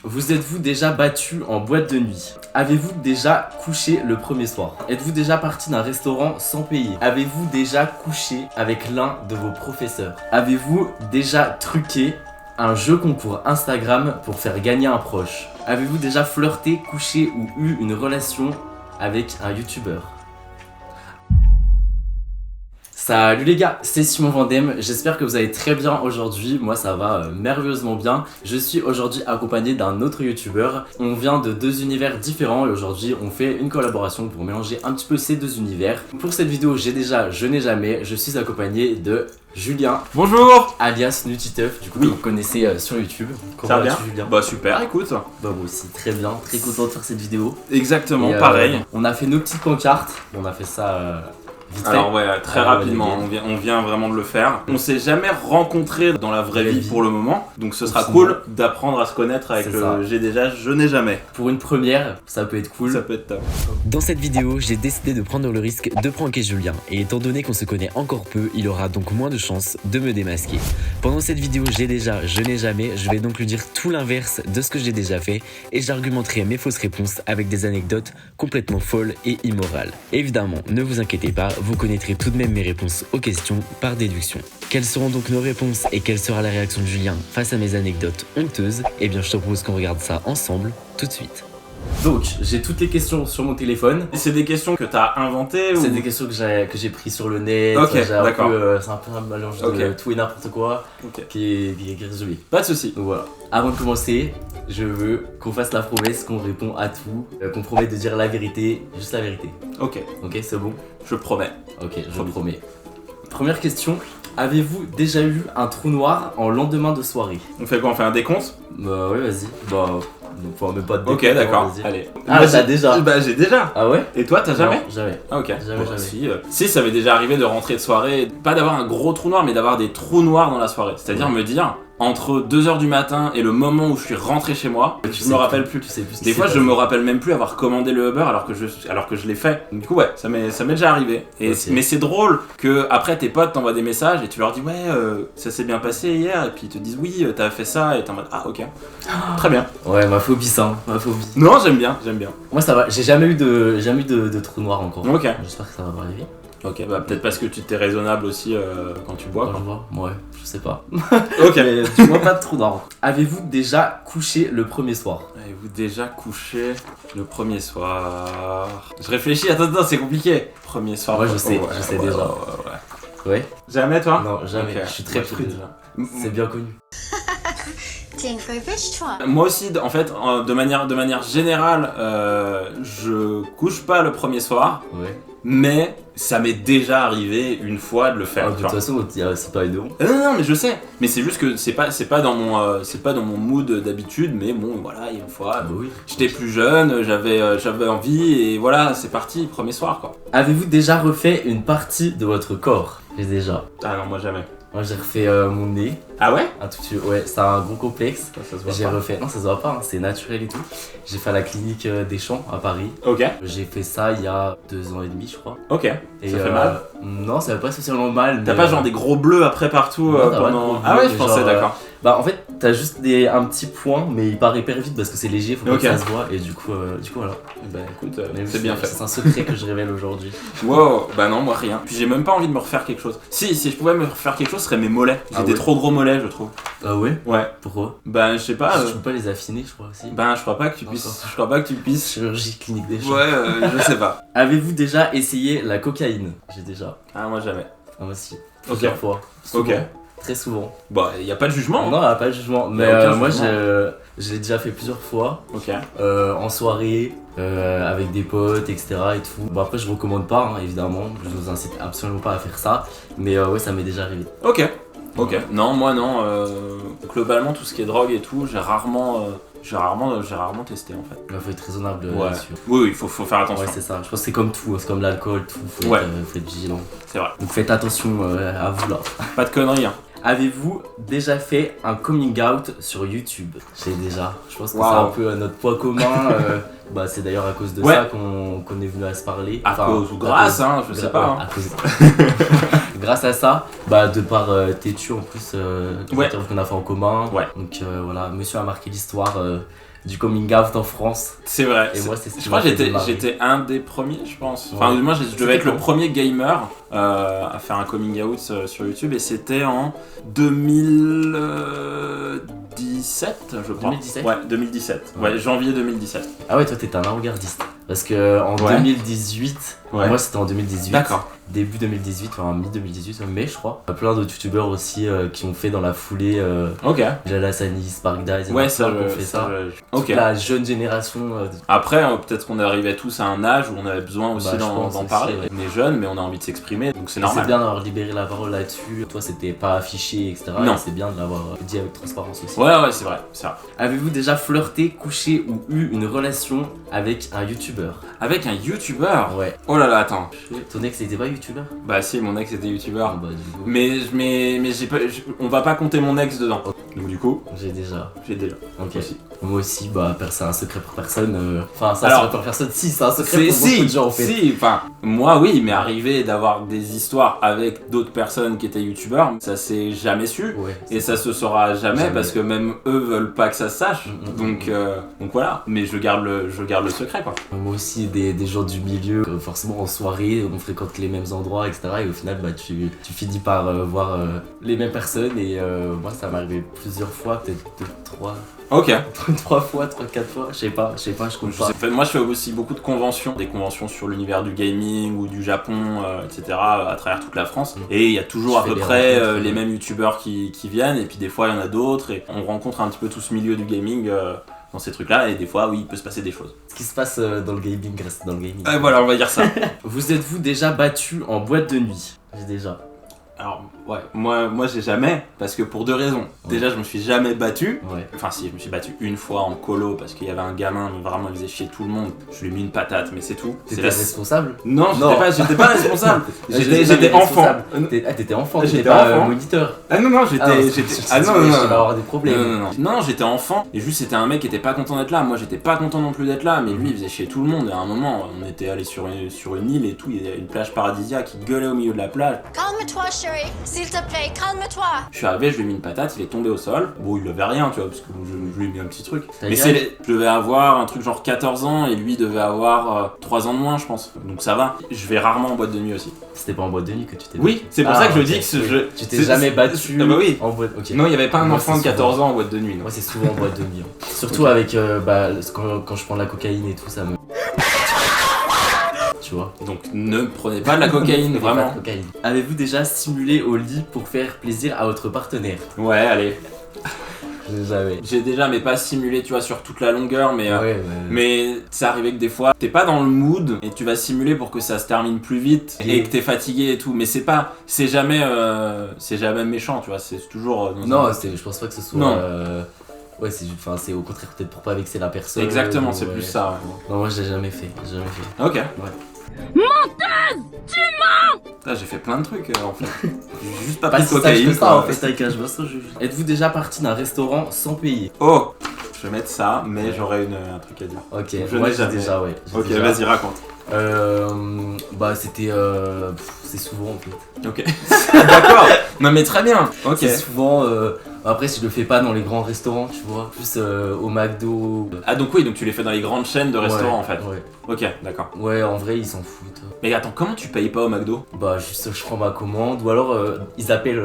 Vous êtes-vous déjà battu en boîte de nuit? Avez-vous déjà couché le premier soir? Êtes-vous déjà parti d'un restaurant sans payer? Avez-vous déjà couché avec l'un de vos professeurs? Avez-vous déjà truqué un jeu concours Instagram pour faire gagner un proche? Avez-vous déjà flirté, couché ou eu une relation avec un youtubeur? Salut les gars, c'est Simon Vendem, j'espère que vous allez très bien aujourd'hui, moi ça va merveilleusement bien. Je suis aujourd'hui accompagné d'un autre youtubeur, on vient de deux univers différents et aujourd'hui on fait une collaboration pour mélanger un petit peu ces deux univers. Pour cette vidéo je n'ai jamais, je suis accompagné de Julien. Bonjour. Alias Nutiteuf, du coup que vous connaissez sur YouTube. Ça va bien Julien? Bah super, écoute. Bah moi aussi, très bien, très content de faire cette vidéo. Exactement, Et, pareil. On a fait nos petites pancartes, on a fait ça... vite fait. Alors ouais, très rapidement, on vient vraiment de le faire. On s'est jamais rencontrés dans la vraie vie pour le moment, donc ce sera cool d'apprendre à se connaître avec le j'ai déjà, je n'ai jamais. Pour une première, ça peut être cool. Ça peut être top. Dans cette vidéo, j'ai décidé de prendre le risque de pranker Julien, et étant donné qu'on se connaît encore peu, il aura donc moins de chances de me démasquer. Pendant cette vidéo j'ai déjà, je n'ai jamais, je vais donc lui dire tout l'inverse de ce que j'ai déjà fait, et j'argumenterai mes fausses réponses avec des anecdotes complètement folles et immorales. Évidemment, ne vous inquiétez pas, vous connaîtrez tout de même mes réponses aux questions par déduction. Quelles seront donc nos réponses et quelle sera la réaction de Julien face à mes anecdotes honteuses? Eh bien je te propose qu'on regarde ça ensemble tout de suite. Donc, j'ai toutes les questions sur mon téléphone. C'est des questions que t'as inventées ou... C'est des questions que j'ai pris sur le net. Ok, d'accord. C'est un peu un mélange de tout et n'importe quoi qui est résolu. Pas de soucis. Donc voilà. Avant de commencer, je veux qu'on fasse la promesse qu'on répond à tout, qu'on promet de dire la vérité, juste la vérité. Ok. Ok, c'est bon? Je promets. Ok, je promets. Première question. Avez-vous déjà eu un trou noir en lendemain de soirée? On fait quoi? On fait un décompte? Bah ouais, vas-y. Bah, on met pas de ok, d'accord. Allez. Ah, moi, t'as déjà? Bah j'ai déjà. Ah ouais? Et toi, t'as jamais? Non, jamais. Ah ok. Jamais. Si, ça m'est déjà arrivé de rentrer de soirée, pas d'avoir un gros trou noir, mais d'avoir des trous noirs dans la soirée. C'est-à-dire me dire, entre 2h du matin et le moment où je suis rentré chez moi, je me rappelle plus. Des fois, je me rappelle même plus avoir commandé le Uber alors que je l'ai fait. Du coup, ouais, ça m'est déjà arrivé. Mais c'est drôle que après tes potes t'envoient des messages et tu leur dis ouais, ça s'est bien passé hier, et puis ils te disent oui, t'as fait ça, et t'es en mode ah ok, très bien. Ouais, ma phobie ça, ma phobie. Non, j'aime bien. Moi ça va, j'ai jamais eu de trou noir encore. Ok. J'espère que ça va pas arriver. Ok, bah peut-être parce que tu t'es raisonnable aussi quand tu bois. Quand je bois, ouais, je sais pas. Ok. Mais tu vois pas de trou noir. Avez-vous déjà couché le premier soir? Avez-vous déjà couché le premier soir? Je réfléchis, attends, c'est compliqué. Premier soir. Moi je sais déjà. Ouais. Jamais toi? Non, jamais. Okay. Je suis très prude. C'est bien connu. T'es une vraie biche, toi. Moi aussi, en fait, de manière générale, je couche pas le premier soir. Ouais. Mais ça m'est déjà arrivé une fois de le faire. De toute façon, c'est pas évident. Non, mais je sais. Mais c'est juste que c'est pas dans mon mood d'habitude. Mais bon, voilà, une fois, oui. J'étais plus jeune, j'avais envie et voilà, c'est parti, premier soir quoi. Avez-vous déjà refait une partie de votre corps? J'ai déjà. Ah non, moi jamais. Moi j'ai refait mon nez. Ah ouais? Un tout petit, ouais, c'est un gros complexe. Ça se voit J'ai pas. refait, non ça se voit pas, hein, c'est naturel et tout. J'ai fait à la clinique des Champs à Paris. Ok. J'ai fait ça il y a 2 ans et demi je crois. Ok. Et ça fait mal? Non, ça fait pas spécialement mal. T'as pas genre des gros bleus après partout Non, t'as pas de pendant... gros Ah bleus, ouais, je pensais, genre, d'accord. Bah en fait t'as juste un petit point mais il part hyper vite parce que c'est léger, faut pas que ça se voit et du coup voilà. Bah écoute, Mais c'est bien fait. C'est un secret que je révèle aujourd'hui. Wow, bah non, moi rien. Puis j'ai même pas envie de me refaire quelque chose. Si je pouvais me refaire quelque chose, ce serait mes mollets. J'ai des trop gros mollets, je trouve. Ah ouais? Ouais. Pourquoi? Bah je sais pas. Tu peux pas les affiner je crois aussi. Ben je crois pas que tu puisses. Je crois pas que tu puisses. Chirurgie clinique des Champs. Ouais, je sais pas. Avez-vous déjà essayé la cocaïne? J'ai déjà. Ah moi jamais. Ah moi aussi. Plusieurs fois. Souvent. Ok. Très souvent. Bah y a pas de jugement. Non, pas de jugement. Mais moi j'ai déjà fait plusieurs fois. Ok. En soirée, avec des potes, etc. et tout. Bon après je recommande pas évidemment. Je vous incite absolument pas à faire ça. Mais ouais ça m'est déjà arrivé. Ok. Non, moi non. Globalement tout ce qui est drogue et tout, j'ai rarement testé en fait. Il faut être raisonnable Ouais. là-dessus. Oui, faut faire attention. Ouais c'est ça. Je pense que c'est comme tout, c'est comme l'alcool, tout. Faut être vigilant. C'est vrai. Donc faites attention à vous là. Pas de conneries. Hein. Avez-vous déjà fait un coming out sur YouTube? J'ai déjà. Je pense que Wow. c'est un peu notre point commun. Bah, c'est d'ailleurs à cause de ça qu'on est venu à se parler. À cause ou grâce, hein, je sais pas. À cause... Grâce à ça, bah, de par Tétu en plus, qu'on a fait en commun. Ouais. Donc voilà, monsieur a marqué l'histoire du coming out en France. C'est vrai. Et moi, c'est ce qui je crois m'a que fait démarrer. j'étais un des premiers, je pense. Ouais. Enfin, moi, je devais être le quand premier gamer à faire un coming out sur YouTube et c'était en 2017, je crois. 2017? Ouais, 2017. Ouais. Ouais, janvier 2017. Ah ouais, toi t'étais un avant-gardiste. Parce que en Ouais. 2018, Ouais. moi c'était en 2018. D'accord. Début 2018, enfin mi-2018, mai je crois. Il y a plein d'autres youtubeurs aussi qui ont fait dans la foulée. Ok. Jalassani, Spark Dice, Ouais, ça, qui ont fait ça. Ok. Toute la jeune génération. Après, peut-être qu'on arrivait tous à un âge où on avait besoin aussi Bah, je d'en pense aussi, parler. ouais. On est jeunes, mais on a envie de s'exprimer, donc c'est C'est normal. bien d'avoir libéré la parole là-dessus. Toi c'était pas affiché, etc. Non. Et c'est bien de l'avoir dit avec transparence aussi. Ouais, c'est vrai, c'est vrai. Avez-vous déjà flirté, couché ou eu une relation avec un youtubeur? Avec un youtubeur. Ouais. Oh là là, attends. Ton ex était pas youtubeur? Bah si, mon ex était youtubeur. Bah, du coup, Mais j'ai pas, on va pas compter mon ex dedans. Donc du coup, j'ai déjà. j'ai déjà. Ok. Aussi. Moi aussi, bah, c'est un secret pour personne. Enfin, c'est un Alors, secret pour personne. Si, c'est un secret pour beaucoup de gens en fait. Si, enfin, moi oui, il m'est arrivé d'avoir des histoires avec d'autres personnes qui étaient youtubeurs. Ça s'est jamais su. Ouais. Et ça se saura jamais, Jamais. parce que même eux veulent pas que ça se sache. Mm. Donc voilà. Mais je garde le secret quoi. Moi aussi, des gens du milieu, forcément en soirée, on fréquente les mêmes endroits, etc. Et au final, bah, tu finis par voir les mêmes personnes. Et moi, ça m'est arrivé plusieurs fois, peut-être 3 Ok. fois, 3-4 fois, je sais pas, je compte pas. Moi je fais aussi beaucoup de conventions, des conventions sur l'univers du gaming ou du Japon, etc. à travers toute la France. Et il y a toujours à Tu peu fais des près rencontres, les mêmes youtubeurs qui viennent, et puis des fois il y en a d'autres, et on rencontre un petit peu tout ce milieu du gaming dans ces trucs-là, et des fois oui, il peut se passer des choses. Ce qui se passe dans le gaming reste dans le gaming. Voilà, on va dire ça. Vous êtes-vous déjà battu en boîte de nuit? J'ai déjà. Alors ouais, moi j'ai jamais, parce que pour deux raisons. Déjà je me suis jamais battu. Ouais. Enfin si, je me suis battu une fois en colo parce qu'il y avait un gamin, mais vraiment il faisait chier tout le monde. Je lui ai mis une patate, mais c'est tout. T'étais C'est la- responsable? Non, Non. j'étais pas responsable. J'étais J'étais enfant. T'étais enfant, t'étais J'étais pas enfant. moniteur. Ah non, Ah non, j'étais. Ah non, non, je non. vais avoir des problèmes. Non, j'étais enfant et juste c'était un mec qui était pas content d'être là. Moi j'étais pas content non plus d'être là, mais lui il faisait chier tout le monde. Et à un moment, on était allé sur une île et tout, il y avait une plage paradisiaque, il gueulait au milieu de la plage. Calme-toi, chérie. S'il te plaît, calme-toi. Je suis arrivé, je lui ai mis une patate, il est tombé au sol. Bon, il avait rien, tu vois, parce que je lui ai mis un petit truc. T'as Mais quel je devais avoir un truc genre 14 ans et lui devait avoir 3 ans de moins, je pense. Donc ça va. Je vais rarement en boîte de nuit aussi. C'était pas en boîte de nuit que tu t'es Oui, c'est pour Ah, ça que je ok, dis que oui. je. Tu t'es jamais battu Ah bah oui. en boîte. Ok. Non, il y avait pas un Moi, enfant de c'est 14 souvent. ans en boîte de nuit, non. Moi c'est souvent en boîte de nuit. Hein. Surtout avec quand je prends de la cocaïne et tout, ça me. Tu vois. Donc ne prenez pas de la cocaïne, Pas de vraiment. cocaïne. Avez-vous déjà simulé au lit pour faire plaisir à votre partenaire? Ouais, allez. Jamais. J'ai déjà, mais pas simulé, tu vois, sur toute la longueur, mais. Ouais. Mais c'est arrivé que des fois, t'es pas dans le mood et tu vas simuler pour que ça se termine plus vite et que t'es fatigué et tout. Mais c'est jamais méchant, tu vois. C'est toujours. Non, je pense pas que ce soit. Non. Ouais, c'est au contraire peut-être pour pas vexer la personne. Exactement, ou, c'est ouais. plus ça. Non, moi j'ai jamais fait. Ok. Ouais. Putain, j'ai fait plein de trucs en fait. J'ai juste pas Pas pris de si sage cocaïne. que ça quoi. en fait avec un juge. Êtes-vous déjà parti d'un restaurant sans payer? Oh, je vais mettre ça, mais j'aurais un truc à dire. Ok, Je moi n'ai j'ai jamais. déjà, ouais. J'ai Ok, déjà. vas-y, raconte. Bah c'était. C'est souvent en fait. Ok. D'accord. Non mais très bien. Ok. C'est souvent. Après, je le fais pas dans les grands restaurants, tu vois. Plus au McDo. Ah donc oui, donc tu les fais dans les grandes chaînes de restaurants Ouais, en fait. Ouais. Ok, d'accord. Ouais, en vrai, ils s'en foutent. Mais attends, comment tu payes pas au McDo? Bah, juste je prends ma commande, ou alors ils appellent.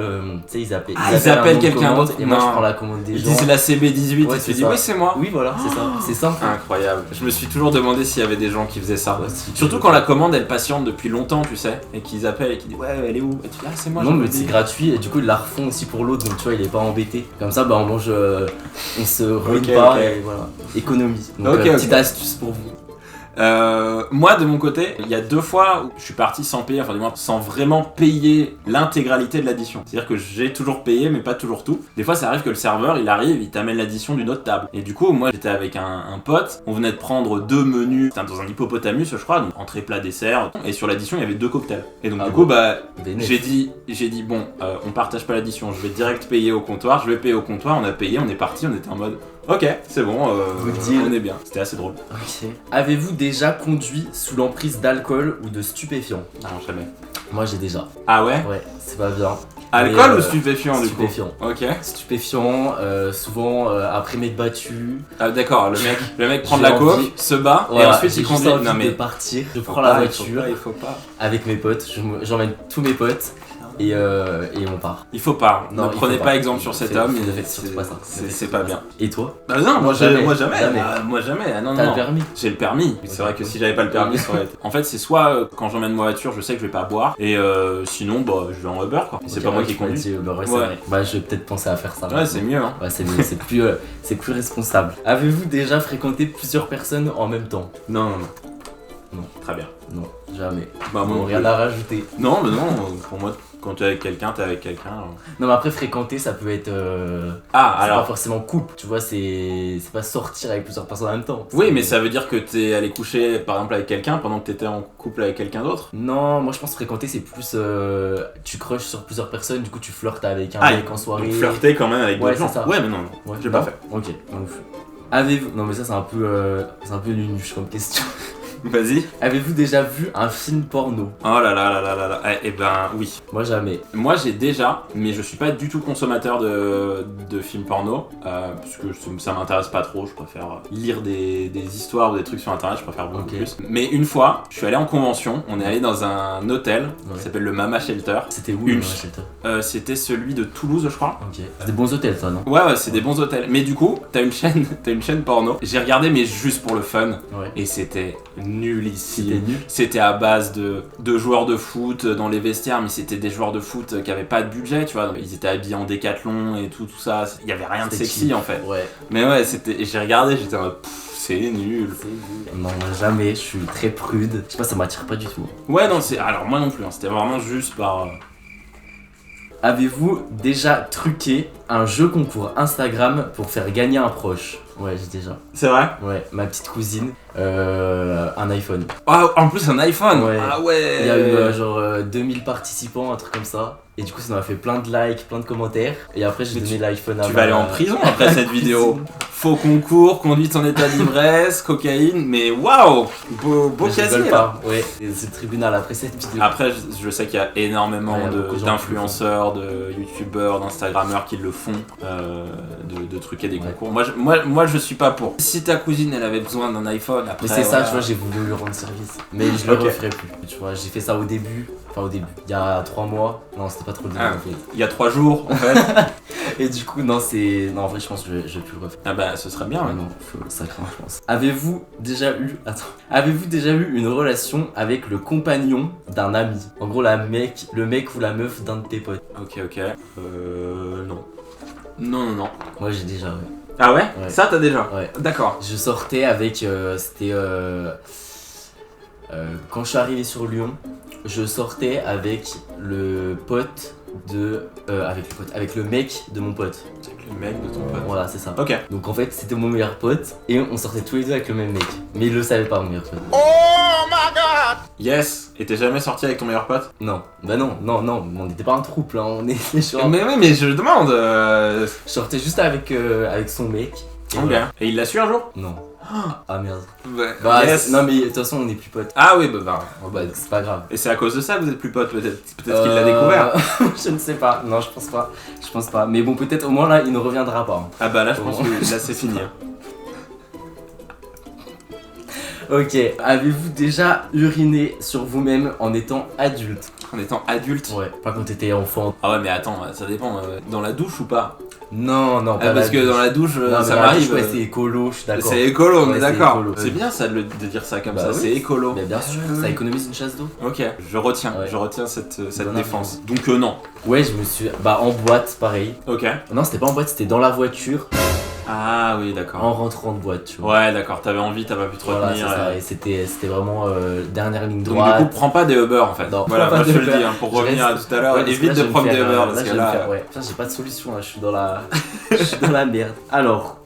Tu sais, ils appellent. Ah, ils appellent un nom de quelqu'un commande, d'autre. Et moi, je Non. prends la commande des Ils gens. disent la CB18 Ouais, et tu c'est dis ça. oui c'est moi. Oui, voilà, c'est ça. C'est simple. Incroyable. Je me suis toujours demandé s'il y avait des gens qui faisaient ça. Ouais, si tu Surtout veux. quand la commande elle patiente depuis longtemps, tu sais, et qu'ils appellent et qu'ils disent ouais elle est où? Et tu dis ah c'est moi. Non, j'ai mais oublié. c'est gratuit et du coup ils la refont aussi pour l'autre, donc tu vois, il est pas embêté. Comme ça, bah on mange, on se ruine Ok, pas ok. et voilà. Économie. Donc, Ok, petite ok. astuce pour vous. Moi de mon côté, il y a 2 fois où je suis parti sans payer, enfin du moins sans vraiment payer l'intégralité de l'addition. C'est-à-dire que j'ai toujours payé mais pas toujours tout. Des fois ça arrive que le serveur il arrive, il t'amène l'addition d'une autre table. Et du coup moi j'étais avec un pote, on venait de prendre 2 menus, c'était dans un hippopotamus je crois, donc entrée, plat, dessert. Et sur l'addition il y avait 2 cocktails. Et donc Ah du bon. coup bah Bénéf. j'ai dit bon on partage pas l'addition, je vais direct payer au comptoir, je vais payer au comptoir, on a payé, on est parti, on était en mode Ok, c'est bon, Good deal. on est bien. C'était assez drôle. Ok. Avez-vous déjà conduit sous l'emprise d'alcool ou de stupéfiants? Non, jamais. Moi j'ai déjà. Ah ouais? Ouais, c'est pas bien. Alcool Mais, ou stupéfiant du coup? Stupéfiant. Ok. Stupéfiant, souvent après m'être battu. Ah d'accord, le mec prend de J'ai la coke, envie- se bat et Voilà, ensuite j'ai il juste conduit. envie Non de mais partir. Je faut prends la pas, voiture il faut pas. avec mes potes. J'emmène tous mes potes et on part. Il faut pas. Non, Ne il prenez faut pas pas. exemple sur cet Faites- homme. faites surtout pas ça. C'est Faites pas surtout bien. Et toi? Bah non, moi Jamais. jamais. Jamais. Moi jamais. Ah, non, T'as non. le permis? J'ai le permis. C'est vrai que si j'avais pas le permis, ça aurait été. En fait, c'est soit quand j'emmène ma voiture, je sais que je vais pas boire, et sinon, bah, je vais en Uber quoi. C'est Ok, pas moi ouais, qui tu m'as conduis. dit, bah ouais, c'est Ouais. vrai. Bah je vais peut-être penser à faire ça. Ouais, c'est mieux. Hein. Ouais, c'est mieux, c'est plus responsable. Avez-vous déjà fréquenté plusieurs personnes en même temps? Non, non, non. Non. Très bien. Non, jamais. Bah, moi Bon, non rien plus. à rajouter. Non, mais non. Pour moi, quand t'es avec quelqu'un, t'es avec quelqu'un. Non, mais après, fréquenter, ça peut être. Ah, C'est pas alors. forcément couple, tu vois, c'est pas sortir avec plusieurs personnes en même temps. Oui, C'est- mais ça veut dire que t'es allé coucher par exemple avec quelqu'un pendant que t'étais en couple avec quelqu'un d'autre. Non, moi je pense que fréquenter, c'est plus. Tu crushes sur plusieurs personnes, du coup, tu flirtes avec un Ah, mec en soirée. Donc flirter quand même avec Ouais, d'autres gens. c'est ça. Ouais, mais non, non. Ouais, J'ai non pas fait. Ok, non plus. Avez-vous. Non, mais ça, c'est un peu nunuche comme question. Vas-y. Avez-vous déjà vu un film porno? Oh là là là là là là. Eh ben oui. Moi, jamais. Moi j'ai déjà, mais je suis pas du tout consommateur de films porno, parce que ça m'intéresse pas trop, je préfère lire des histoires ou des trucs sur internet, je préfère beaucoup Ok. plus. Mais une fois, je suis allé en convention, on est allé dans un hôtel Ouais. qui s'appelle le Mama Shelter. C'était où Une- le chez toi? C'était celui de Toulouse je crois. Ok. C'est des bons hôtels, toi, non? Ouais, c'est des bons hôtels. Mais du coup, t'as une chaîne porno. J'ai regardé mais juste pour le fun. Ouais. Et c'était nullissime. C'était nul. C'était à base de joueurs de foot dans les vestiaires, mais c'était des joueurs de foot qui avaient pas de budget, tu vois. Ils étaient habillés en décathlon et tout ça. Il y avait rien de C'était sexy cheap. en fait. Ouais. Mais ouais, c'était. J'ai regardé, j'étais en mode c'est nul. Non, jamais, je suis très prude. Je sais pas, ça m'attire pas du tout. Ouais, non, c'est. Alors moi non plus, hein, c'était vraiment juste par. Avez-vous déjà truqué un jeu concours Instagram pour faire gagner un proche? Ouais, j'ai déjà. C'est vrai? Ouais, ma petite cousine, un iPhone. Ah, en plus un iPhone! Ouais. Ah ouais! Il y a eu genre 2000 participants, un truc comme ça. Et du coup, ça m'a fait plein de likes, plein de commentaires. Et après, j'ai Mais donné l'iPhone à Tu ma- vas aller en prison après cette vidéo. Faux concours, conduite en état d'ivresse, cocaïne, mais waouh! Beau Mais je casier rigole là. pas. Ouais, et c'est le tribunal après cette vidéo. Après, je sais qu'il y a énormément Ouais, il y a beaucoup de gens d'influenceurs, de youtubeurs, d'instagrammeurs qui le font, de truquer des Ouais. concours. Moi, je suis pas pour. Si ta cousine, elle avait besoin d'un iPhone, après. Mais c'est ça, voilà. tu vois, j'ai voulu lui rendre service. Mais je le Ok. referai plus. Tu vois, j'ai fait ça au début. Enfin, au début. Il y a 3 mois. Non, c'était pas trop le début Ah. en fait. Il y a 3 jours, en fait. Et du coup, non, c'est. Non, en vrai, je pense que je vais plus le refaire. Ah bah, ce serait bien. Ah ouais. non, ça craint, je pense. Avez-vous déjà eu. Attends. Avez-vous déjà eu une relation avec le compagnon d'un ami? En gros, le mec ou la meuf d'un de tes potes. Ok. Non. Non. Moi, j'ai déjà, ouais. Ah ouais? Ouais. Ça, t'as déjà? Ouais. D'accord. Je sortais avec. C'était. Quand je suis arrivé sur Lyon, je sortais avec le pote de. Avec le mec de mon pote. Avec le mec de ton pote. Voilà, c'est ça. Ok. Donc en fait, c'était mon meilleur pote et on sortait tous les deux avec le même mec. Mais il le savait pas, mon meilleur pote. Yes! Et t'es jamais sorti avec ton meilleur pote? Non, bah non, on n'était pas un trouble, hein, on était genre. Mais oui, mais je demande. Je sortais juste avec son mec. Et Ok. voilà. Et il l'a su un jour? Non. Ah merde. Ouais. Bah, Yes. non, mais de toute façon, on est plus potes. Ah oui, bah. Oh, bah, c'est pas grave. Et c'est à cause de ça que vous êtes plus potes, peut-être qu'il l'a découvert. Je ne sais pas, non, je pense pas. Je pense pas. Mais bon, peut-être au moins là, il ne reviendra pas. Ah bah là, je pense Bon. que là, c'est fini. hein. Ok, avez-vous déjà uriné sur vous-même en étant adulte? En étant adulte. Ouais, pas quand t'étais enfant. Ah ouais, mais attends, ça dépend. Dans la douche ou pas? Non, non, pas Parce que dans la douche, Non, mais ça dans la m'arrive. douche, ouais, c'est écolo, je suis d'accord. C'est écolo, on Ouais, est c'est d'accord. écolo. C'est bien ça de dire ça comme Bah ça, oui. c'est écolo. Mais bien sûr, Ouais. ça économise une chasse d'eau. Ok, je retiens Ouais. cette Bon défense. Donc non. Ouais, je me suis. Bah, en boîte, pareil. Ok. Non, c'était pas en boîte, c'était dans la voiture, Ah oui, d'accord. en rentrant de boîte, tu vois. Ouais, d'accord, t'avais envie, t'as pas pu te Voilà, c'est retenir. ça. Et c'était vraiment dernière ligne Donc droite. du coup, prends pas des Uber en fait. Non, Voilà, prends pas moi je te des le dis, Uber. hein, pour Je revenir à reste- tout à l'heure, Ouais, parce que évite là, de je vais prendre me des faire, Uber là, parce je que vais me là. faire- ouais. Putain, j'ai pas de solution là, je suis dans la. je suis dans la merde. Alors,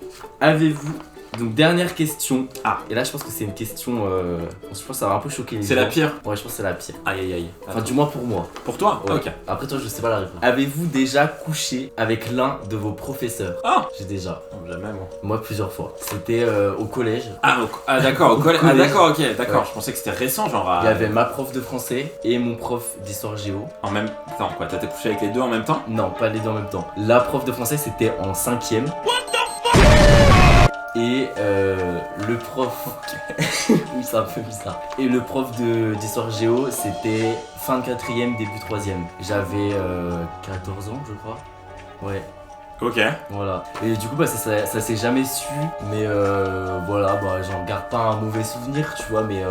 avez-vous Donc dernière question. Ah. Et là je pense que c'est une question, je pense que ça va un peu choquer les gens. C'est la pire. Ouais, je pense que c'est la pire. Aïe aïe aïe. Enfin du moins pour moi. Pour toi? Ouais. Ok. Après toi je sais pas la réponse. Avez-vous déjà couché avec l'un de vos professeurs? Ah. J'ai déjà. Non, jamais moi. Moi plusieurs fois. C'était au collège. Ah d'accord, au collège. Ah collège. d'accord, ok, d'accord. Ouais. Je pensais que c'était récent, genre. Il y avait ma prof de français et mon prof d'histoire géo. En même temps, quoi. T'as couché avec les deux en même temps? Non, pas les deux en même temps. La prof de français c'était en 5ème. Et le prof. Oui, c'est un peu bizarre. Et le prof d'histoire géo c'était fin de 4ème, début 3ème. J'avais 14 ans, je crois. Ouais. Ok. Voilà. Et du coup, bah, ça s'est jamais su. Mais voilà, bah, j'en garde pas un mauvais souvenir, tu vois. Mais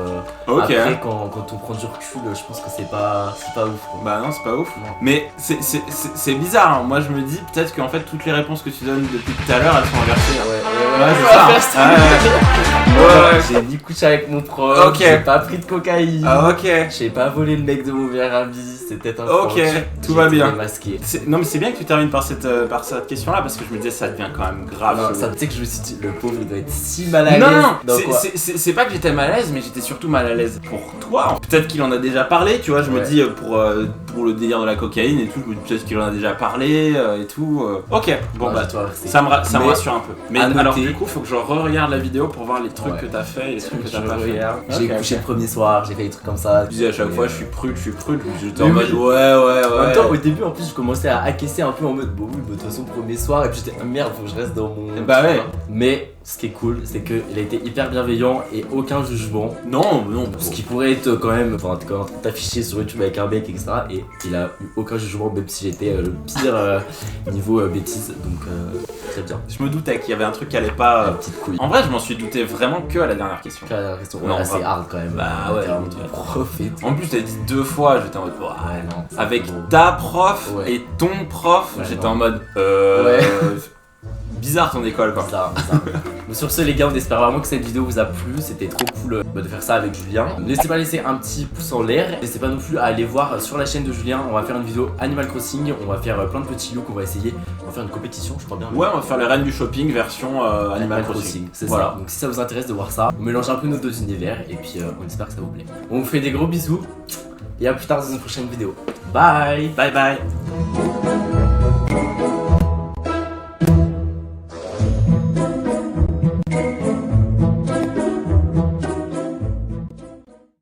Ok. après, quand on prend du recul, je pense que c'est pas ouf, quoi. Bah non, c'est pas ouf. Non. Mais c'est bizarre, hein. Moi je me dis peut-être qu'en fait toutes les réponses que tu donnes depuis tout à l'heure elles sont inversées. Ouais, c'est ça. Ouais. J'ai ni couché avec mon prof, Ok. j'ai pas pris de cocaïne, Ah ok. j'ai pas volé le mec de mon meilleur ami, c'était un Ok, prank. tout va bien. Masqué. Non mais c'est bien que tu termines par cette question là parce que je me disais ça devient quand même grave. Non, chelou. ça, tu sais que je me suis dit, le pauvre il doit être si mal à l'aise. Non, dans quoi. c'est pas que j'étais mal à l'aise, mais j'étais surtout mal à l'aise pour toi. Peut-être qu'il en a déjà parlé, tu vois. Je me Ouais. dis pour le délire de la cocaïne et tout, je me dis peut-être qu'il en a déjà parlé et tout. Ok, bon Ouais, bah je dois rester. ça me Mais rassure un peu. Mais à alors noter- du coup, faut que je regarde la vidéo pour voir les trucs Ouais. que t'as fait et les trucs que Je t'as pas fait. regarde. J'ai Ok, couché ok. le premier soir, j'ai fait des trucs comme ça. Je disais à chaque Mais, fois, je suis prude. J'étais en Oui, mode oui. ouais. En même temps, au début, en plus, je commençais à acquiescer un peu en mode, bon, oui, bah, de toute façon, premier soir, et puis j'étais, ah, merde, faut que je reste dans mon. Bah ouais. Mais ce qui est cool, c'est qu'il a été hyper bienveillant et aucun jugement. Non. Ce qui pourrait être quand même, enfin, quand t'afficher sur YouTube avec un mec, etc. Et il a eu aucun jugement, même si j'étais le pire niveau bêtise. Donc, très bien. Je me doutais qu'il y avait un truc qui allait pas. La petite couille. En vrai, je m'en suis douté vraiment que à la dernière question. La dernière question. Non, Ouais, c'est vraiment. hard quand même. Bah ouais. Carrément, ton prof et tout. En plus, t'as dit 2 fois, j'étais en mode ouah. Ouais, non. c'est Avec beau. ta prof Ouais. et ton prof, Ouais, j'étais non. en mode Ouais. bizarre ton école quoi. Bizarre. Mais sur ce les gars, on espère vraiment que cette vidéo vous a plu. C'était trop cool de faire ça avec Julien. N'hésitez pas à laisser un petit pouce en l'air. N'hésitez pas non plus à aller voir sur la chaîne de Julien. On va faire une vidéo Animal Crossing. On va faire plein de petits looks. On va essayer. On va faire une compétition, je crois bien. Ouais, on va faire les reines du shopping version Animal Crossing. C'est Voilà. ça. Donc si ça vous intéresse de voir ça, on mélange un peu nos deux univers. Et puis on espère que ça vous plaît. On vous fait des gros bisous. Et à plus tard dans une prochaine vidéo. Bye. Bye bye.